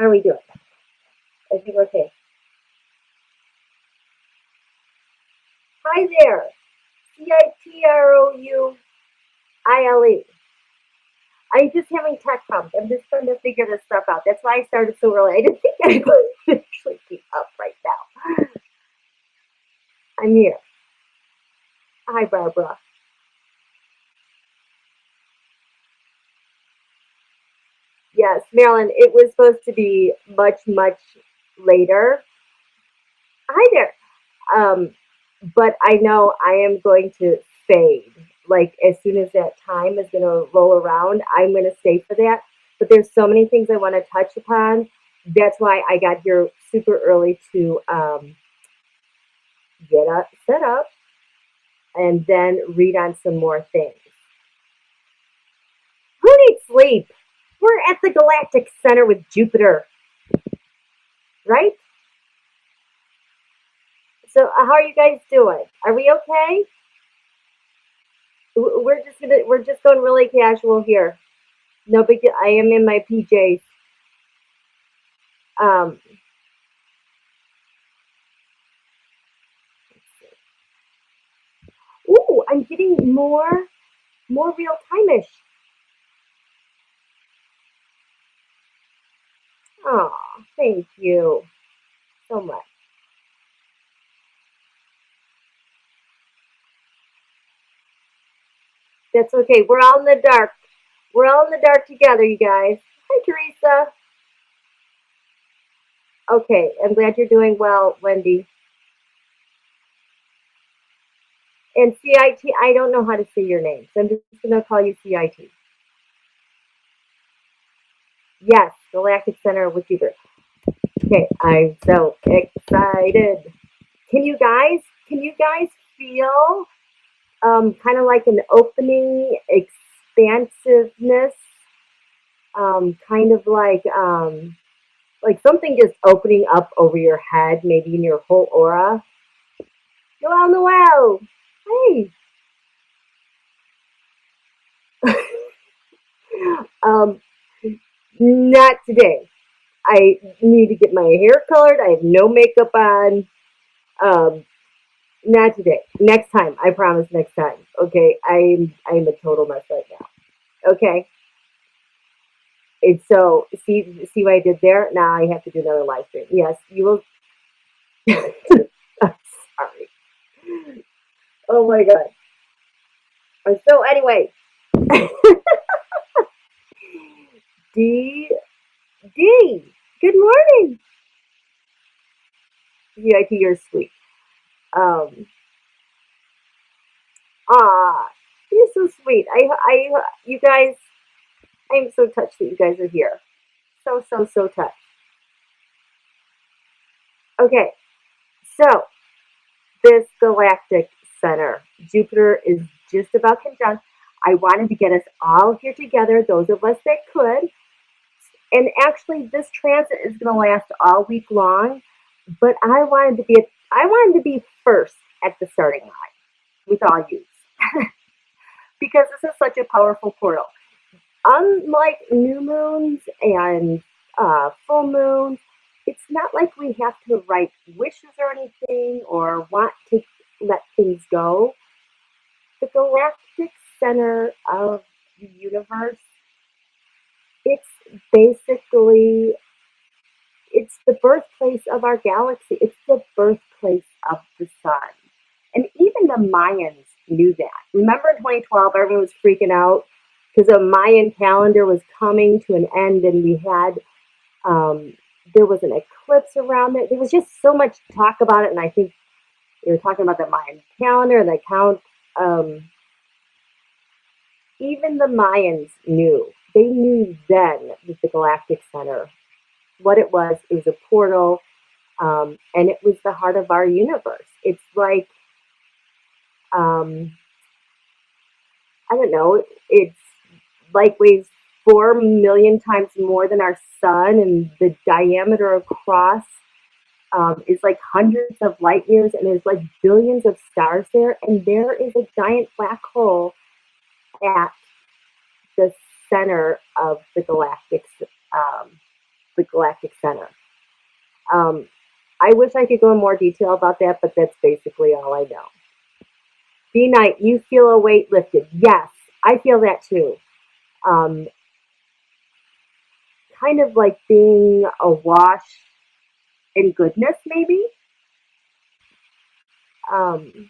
How are we doing? I think we're okay. Hi there. Citroule. I'm just having tech problems. I'm just trying to figure this stuff out. That's why I started so early. I didn't think I could actually keep up right now. I'm here. Hi, Barbara. Yes, Marilyn, it was supposed to be much, much later. Hi there. Um, but I know I am going to fade. Like as soon as that time is going to roll around, I'm going to stay for that. But there's so many things I want to touch upon. That's why I got here super early to get up, set up, and then read on some more things. Who needs sleep? We're at the galactic center with Jupiter, right? So how are you guys doing? Are we okay? We're just going really casual here. No big deal. I am in my PJs. Um, ooh, I'm getting more real time-ish. Oh, thank you so much. That's okay. We're all in the dark. We're all in the dark together, you guys. Hi, Teresa. Okay, I'm glad you're doing well, Wendy. And CIT, I don't know how to say your name, so I'm just going to call you CIT. Yes, Galactic Center with Jupiter. Okay, I'm so excited. Can you guys feel kind of like an opening expansiveness, kind of like something just opening up over your head, maybe in your whole aura. Noel, Noel, hey. um, Not today. I need to get my hair colored. I have no makeup on. Um, Not today. Next time, I promise. Next time. Okay, I'm a total mess right now. Okay. And so see what I did there? Now I have to do another live stream. Yes, you will. I'm sorry. Oh my god. So anyway, D D. Good morning. VIT, you're sweet. Um. Ah, you're so sweet. You guys. I'm so touched that you guys are here. So touched. Okay, so this galactic center, Jupiter is just about conjunct. I wanted to get us all here together, those of us that could. And actually, this transit is going to last all week long. But I wanted to be first at the starting line with all you because this is such a powerful portal. Unlike new moons and full moons, it's not like we have to write wishes or anything or want to let things go. The galactic center of the universe, it's basically it's the birthplace of our galaxy. It's the birthplace of the sun. And even the Mayans knew that. Remember in 2012, everyone was freaking out because the Mayan calendar was coming to an end, and we had there was an eclipse around it. There was just so much talk about it, and I think they were talking about the Mayan calendar and the count. Um, Even the Mayans knew. They knew then that the galactic center, what it was a portal, and it was the heart of our universe. It's like, um, I don't know, it's like weighs 4 million times more than our sun, and the diameter across is like hundreds of light years, and there's like billions of stars there, and there is a giant black hole at the center of the galactic. Um, the galactic center. Um, I wish I could go in more detail about that, but that's basically all I know. B night, you feel a weight lifted. Yes, I feel that too. Um, kind of like being awash in goodness, maybe. Um,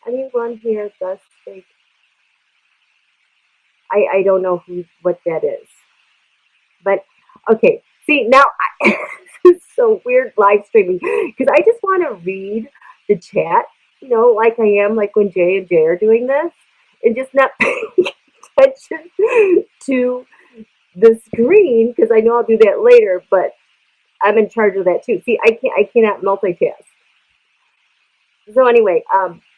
Anyone here does think I don't know what that is, but okay. See now, this is so weird live streaming because I just want to read the chat, like I am like when Jay and Jay are doing this, and just not paying attention to the screen because I know I'll do that later, but I'm in charge of that too. See, I cannot multitask. So anyway,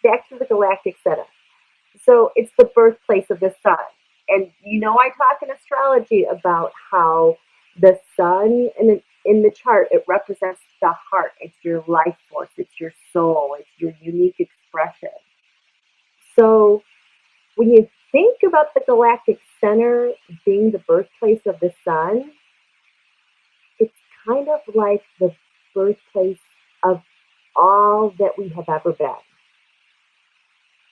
back to the galactic setup. So it's the birthplace of the sun. And I talk in astrology about how the sun in the chart, it represents the heart. It's your life force. It's your soul. It's your unique expression. So when you think about the galactic center being the birthplace of the sun, it's kind of like the birthplace of all that we have ever been,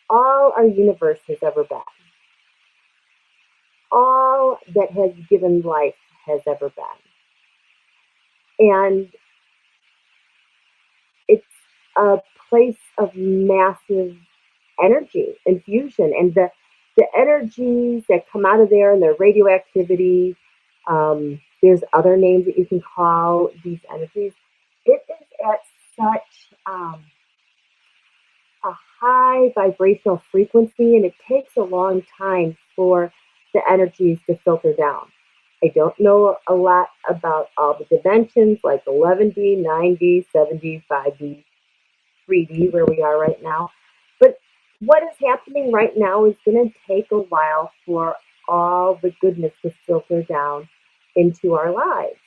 all our universe has ever been, all that has given life has ever been. And it's a place of massive energy infusion. And the energies that come out of there and the radioactivity, there's other names that you can call these energies. It is at such a high vibrational frequency, and it takes a long time for the energies to filter down. I don't know a lot about all the dimensions like 11D, 9D, 7D, 5D, 3D, where we are right now. But what is happening right now is going to take a while for all the goodness to filter down into our lives.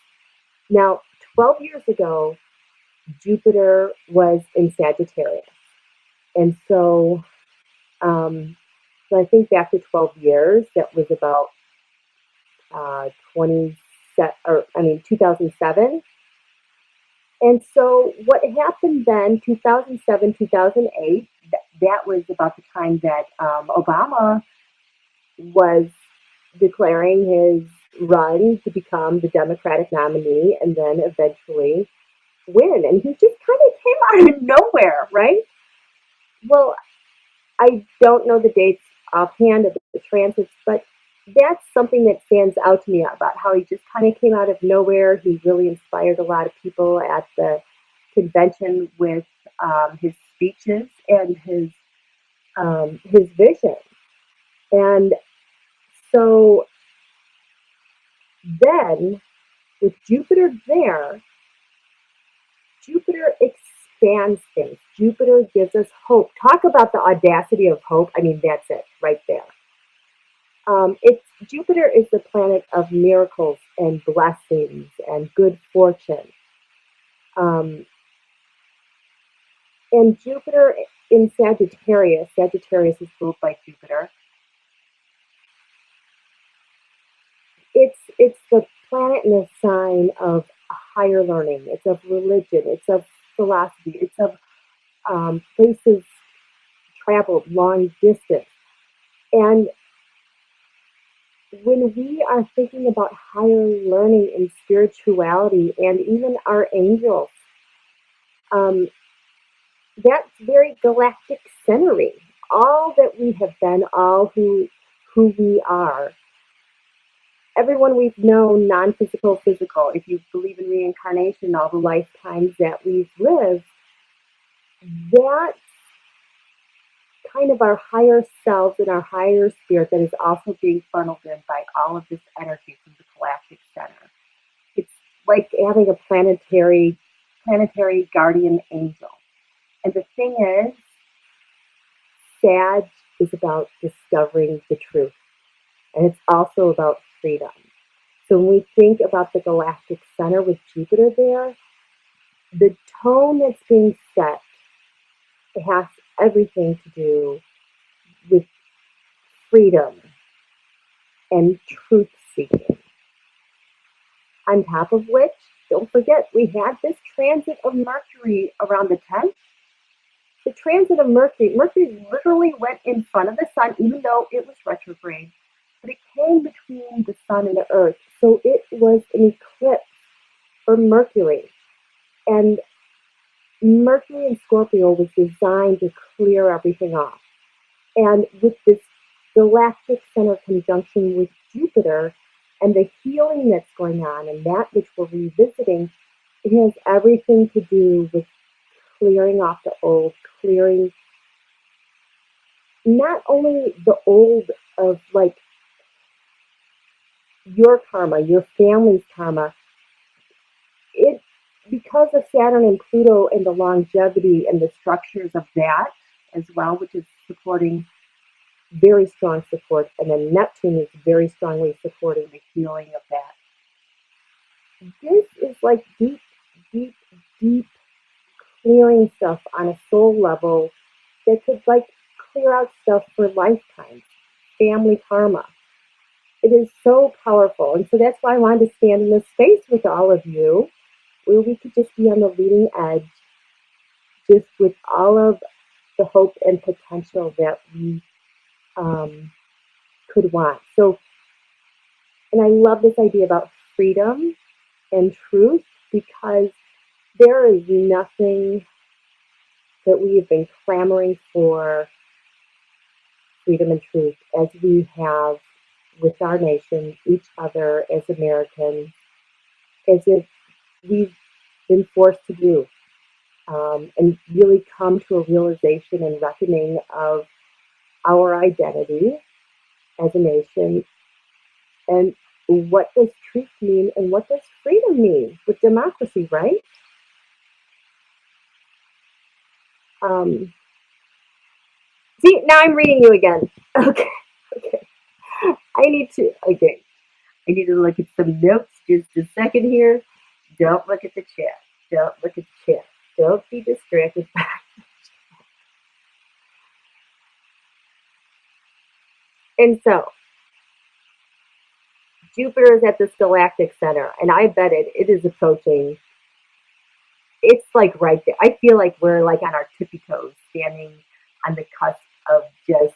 Now, 12 years ago, Jupiter was in Sagittarius. And so I think back to 12 years, that was about 2007. And so what happened then, 2007, 2008, that was about the time that Obama was declaring his run to become the Democratic nominee and then eventually win. And he just kind of came out of nowhere, right? Well, I don't know the dates offhand of the transits, but that's something that stands out to me about how he just kind of came out of nowhere. He really inspired a lot of people at the convention with his speeches and his vision. And so then, with Jupiter there, Jupiter expands things. Jupiter gives us hope. Talk about the audacity of hope. I mean, that's it right there. Jupiter is the planet of miracles and blessings and good fortune. And Jupiter in Sagittarius is ruled by Jupiter. It's the planet and the sign of higher learning. It's of religion. It's of philosophy. It's of places traveled long distance. And when we are thinking about higher learning and spirituality and even our angels, that's very galactic centering. All that we have been, all who we are, everyone we've known, non-physical, physical, if you believe in reincarnation, all the lifetimes that we've lived, that's kind of our higher selves and our higher spirit that is also being funneled in by all of this energy from the galactic center. It's like having a planetary guardian angel. And the thing is, Sag is about discovering the truth. And it's also about freedom. So when we think about the galactic center with Jupiter there, the tone that's being set has everything to do with freedom and truth seeking. On top of which, don't forget, we had this transit of Mercury around the 10th. The transit of Mercury literally went in front of the sun, even though it was retrograde, but it came between the sun and the earth. So it was an eclipse for Mercury. And Mercury in Scorpio was designed to clear everything off. And with this galactic center conjunction with Jupiter and the healing that's going on and that which we're revisiting, it has everything to do with clearing off the old, clearing not only the old of like your karma, your family's karma, it because of Saturn and Pluto and the longevity and the structures of that as well, which is supporting very strong support, and then Neptune is very strongly supporting the healing of that. This is like deep, deep, deep clearing stuff on a soul level that could like clear out stuff for lifetimes, family karma. It is so powerful. And so that's why I wanted to stand in this space with all of you, where we could just be on the leading edge, just with all of the hope and potential that we could want. So, and I love this idea about freedom and truth, because there is nothing that we have been clamoring for freedom and truth as we have with our nation, each other as Americans, as if we've been forced to do, and really come to a realization and reckoning of our identity as a nation, and what does truth mean and what does freedom mean with democracy, right? See, now I'm reading you again. Okay. I need to look at some notes just a second here. Don't look at the chat. Don't look at the chat. Don't be distracted by And so, Jupiter is at this galactic center, and I bet it is approaching. It's like right there. I feel like we're like on our tippy toes, standing on the cusp of just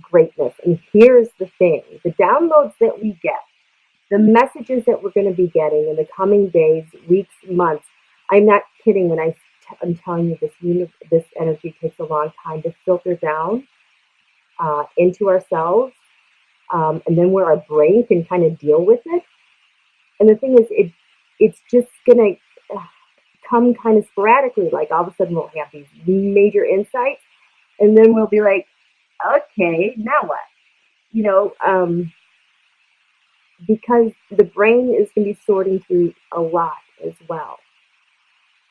greatness. And here's the thing: the downloads that we get, the messages that we're going to be getting in the coming days, weeks, months. I'm not kidding when I'm telling you this energy takes a long time to filter down into ourselves, and then where our brain can kind of deal with it. And the thing is, it's just going to come kind of sporadically. Like all of a sudden we'll have these major insights, and then we'll be like, okay, now what? You know, because the brain is going to be sorting through a lot as well.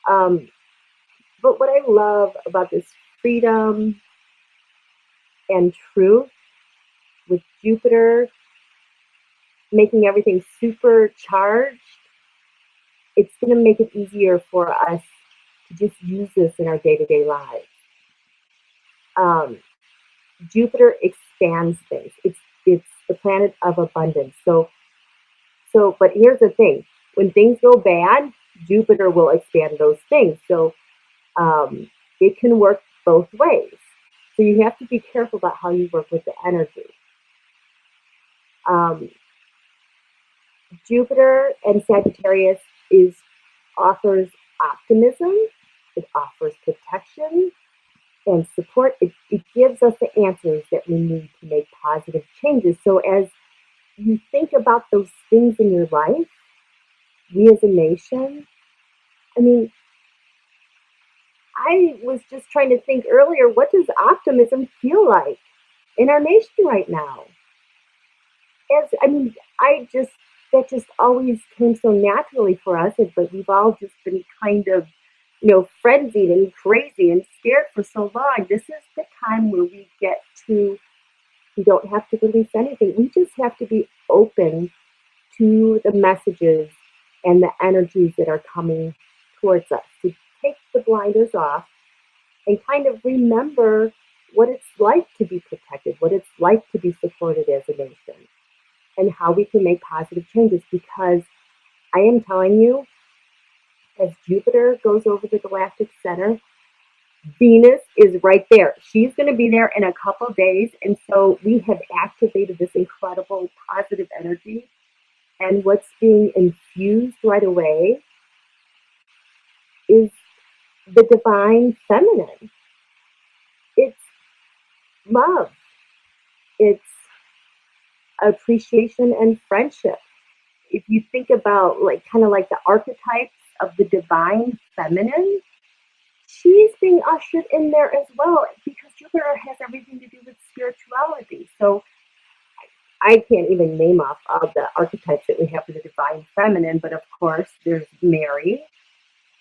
But what I love about this freedom and truth with Jupiter making everything supercharged, it's going to make it easier for us to just use this in our day-to-day lives. Jupiter expands things. It's the planet of abundance. So, but here's the thing: when things go bad, Jupiter will expand those things. So, it can work both ways. So you have to be careful about how you work with the energy. Jupiter and Sagittarius offers optimism. It offers protection and support. It gives us the answers that we need to make positive changes. So as you think about those things in your life, we as a nation, I mean, I was just trying to think earlier, what does optimism feel like in our nation right now? That just always came so naturally for us, but we've all just been kind of, frenzied and crazy and scared for so long. This is the time where we don't have to release anything. We just have to be open to the messages and the energies that are coming towards us, to take the blinders off and kind of remember what it's like to be protected, what it's like to be supported as a nation, and how we can make positive changes, because I am telling you, as Jupiter goes over the galactic center, Venus is right there. She's going to be there in a couple days. And so we have activated this incredible positive energy. And what's being infused right away is the divine feminine. It's love, it's appreciation and friendship. If you think about like kind of like the archetypes of the divine feminine, she's being ushered in there as well because Jupiter has everything to do with spirituality. So I can't even name off all the archetypes that we have for the divine feminine, but of course there's Mary,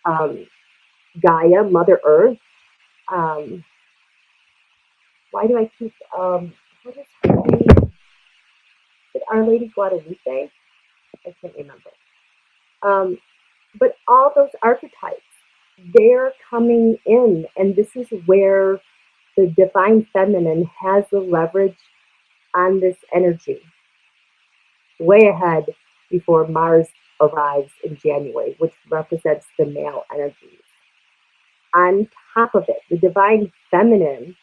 um, Gaia, Mother Earth. Um, why do I keep, what is her name? Is it Our Lady Guadalupe? I can't remember. Um, but all those archetypes, they're coming in, and this is where the divine feminine has the leverage on this energy way ahead before Mars arrives in January, which represents the male energies. On top of it, the divine feminine